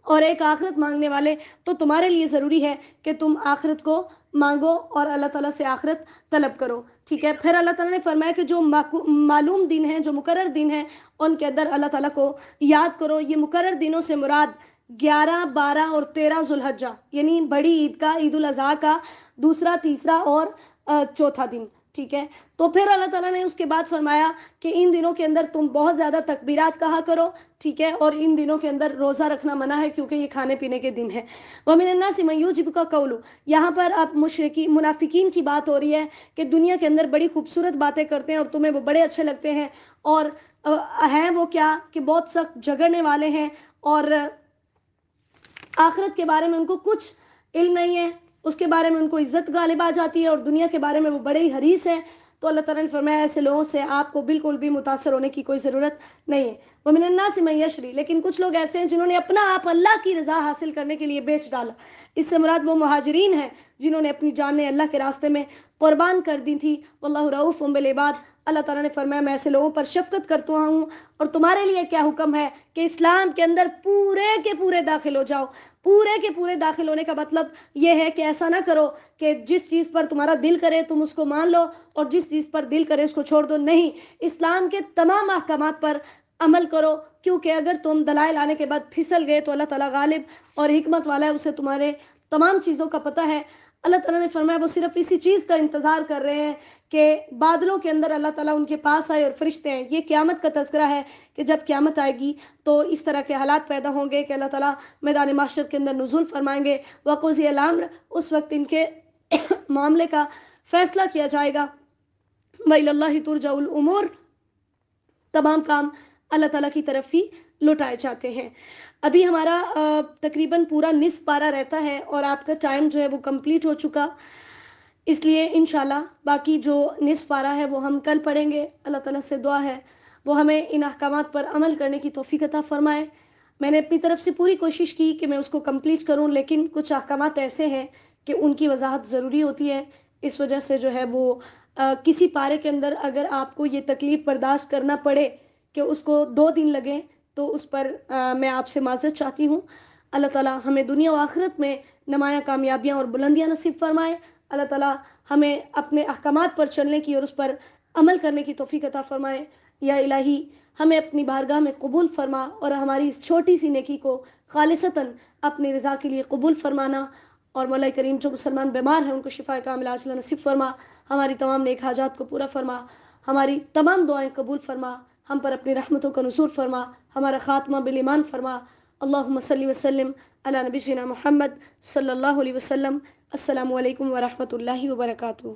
اور ایک آخرت مانگنے والے. تو تمہارے لیے ضروری ہے کہ تم آخرت کو مانگو اور اللہ تعالیٰ سے آخرت طلب کرو, ٹھیک ہے. پھر اللہ تعالیٰ نے فرمایا کہ جو معلوم دن ہیں, جو مقرر دن ہیں, ان کے اندر اللہ تعالیٰ کو یاد کرو. یہ مقرر دنوں سے مراد 11, 12 اور 13 ذوالحجہ یعنی بڑی عید کا, عید الاضحیٰ کا دوسرا, تیسرا اور چوتھا دن, ٹھیک ہے. تو پھر اللہ تعالیٰ نے اس کے بعد فرمایا کہ ان دنوں کے اندر تم بہت زیادہ تکبیرات کہا کرو, ٹھیک ہے, اور ان دنوں کے اندر روزہ رکھنا منع ہے کیونکہ یہ کھانے پینے کے دن ہے. وَمِنَ النَّاسِ مَن يُعْجِبُكَ قَوْلُهُ, یہاں پر اب منافقین کی بات ہو رہی ہے کہ دنیا کے اندر بڑی خوبصورت باتیں کرتے ہیں اور تمہیں وہ بڑے اچھے لگتے ہیں, اور ہیں وہ کیا کہ بہت سخت جھگڑنے والے ہیں اور آخرت کے بارے میں ان کو کچھ علم نہیں ہے, اس کے بارے میں ان کو عزت غالب آ جاتی ہے اور دنیا کے بارے میں وہ بڑے ہی حریص ہیں. تو اللہ تعالیٰ نے فرمایا ایسے لوگوں سے آپ کو بالکل بھی متاثر ہونے کی کوئی ضرورت نہیں ہے. وَمِنَ النَّاسِ مَن يَشْرِي, لیکن کچھ لوگ ایسے ہیں جنہوں نے اپنا آپ اللہ کی رضا حاصل کرنے کے لیے بیچ ڈالا. اس سے مراد وہ مہاجرین ہیں جنہوں نے اپنی جانیں اللہ کے راستے میں قربان کر دی تھی. واللہ رؤوف بالعباد, اللہ تعالیٰ نے فرمایا میں ایسے لوگوں پر شفقت کرتا ہوں. اور تمہارے لیے کیا حکم ہے کہ اسلام کے اندر پورے کے پورے داخل ہو جاؤ. پورے کے پورے داخل ہونے کا مطلب یہ ہے کہ ایسا نہ کرو کہ جس چیز پر تمہارا دل کرے تم اس کو مان لو اور جس چیز پر دل کرے اس کو چھوڑ دو. نہیں, اسلام کے تمام احکامات پر عمل کرو, کیونکہ اگر تم دلائل آنے کے بعد پھسل گئے تو اللہ تعالیٰ غالب اور حکمت والا ہے, اسے تمہارے تمام چیزوں کا پتہ ہے. اللہ تعالیٰ نے فرمایا وہ صرف اسی چیز کا انتظار کر رہے ہیں کہ بادلوں کے اندر اللہ تعالیٰ ان کے پاس آئے اور فرشتے ہیں. یہ قیامت کا تذکرہ ہے کہ جب قیامت آئے گی تو اس طرح کے حالات پیدا ہوں گے کہ اللہ تعالیٰ میدان محشر کے اندر نزول فرمائیں گے. وقضی الامر, اس وقت ان کے معاملے کا فیصلہ کیا جائے گا. وَإِلَى اللَّهِ تُرْجَعُ الْأُمُورُ, تمام کام اللہ تعالیٰ کی طرف ہی لوٹائے جاتے ہیں. ابھی ہمارا تقریباً پورا نصف پارہ رہتا ہے اور آپ کا ٹائم جو ہے وہ کمپلیٹ ہو چکا, اس لیے انشاءاللہ باقی جو نصف پارہ ہے وہ ہم کل پڑھیں گے. اللہ تعالیٰ سے دعا ہے وہ ہمیں ان احکامات پر عمل کرنے کی توفیق عطا فرمائے. میں نے اپنی طرف سے پوری کوشش کی کہ میں اس کو کمپلیٹ کروں, لیکن کچھ احکامات ایسے ہیں کہ ان کی وضاحت ضروری ہوتی ہے. اس وجہ سے جو ہے وہ کسی پارے کے اندر اگر آپ کو یہ تکلیف برداشت کرنا پڑے کہ اس کو 2 دن لگیں تو اس پر میں آپ سے معذرت چاہتی ہوں. اللہ تعالیٰ ہمیں دنیا و آخرت میں نمایاں کامیابیاں اور بلندیاں نصیب فرمائے. اللہ تعالیٰ ہمیں اپنے احکامات پر چلنے کی اور اس پر عمل کرنے کی توفیق عطا فرمائے. یا الہی ہمیں اپنی بارگاہ میں قبول فرما اور ہماری اس چھوٹی سی نیکی کو خالصتاً اپنی رضا کے لیے قبول فرمانا. اور مولا کریم جو مسلمان بیمار ہیں ان کو شفا کاملہ عاجلہ نصیب فرما. ہماری تمام نیک حاجات کو پورا فرما. ہماری تمام دعائیں قبول فرما. ہم پر اپنی رحمتوں کا نزول فرما. ہمارا خاتمہ بالایمان فرما. اللہم صلی وسلم علی نبینا محمد صلی اللہ علیہ وسلم. السلام علیکم ورحمۃ اللہ وبرکاتہ.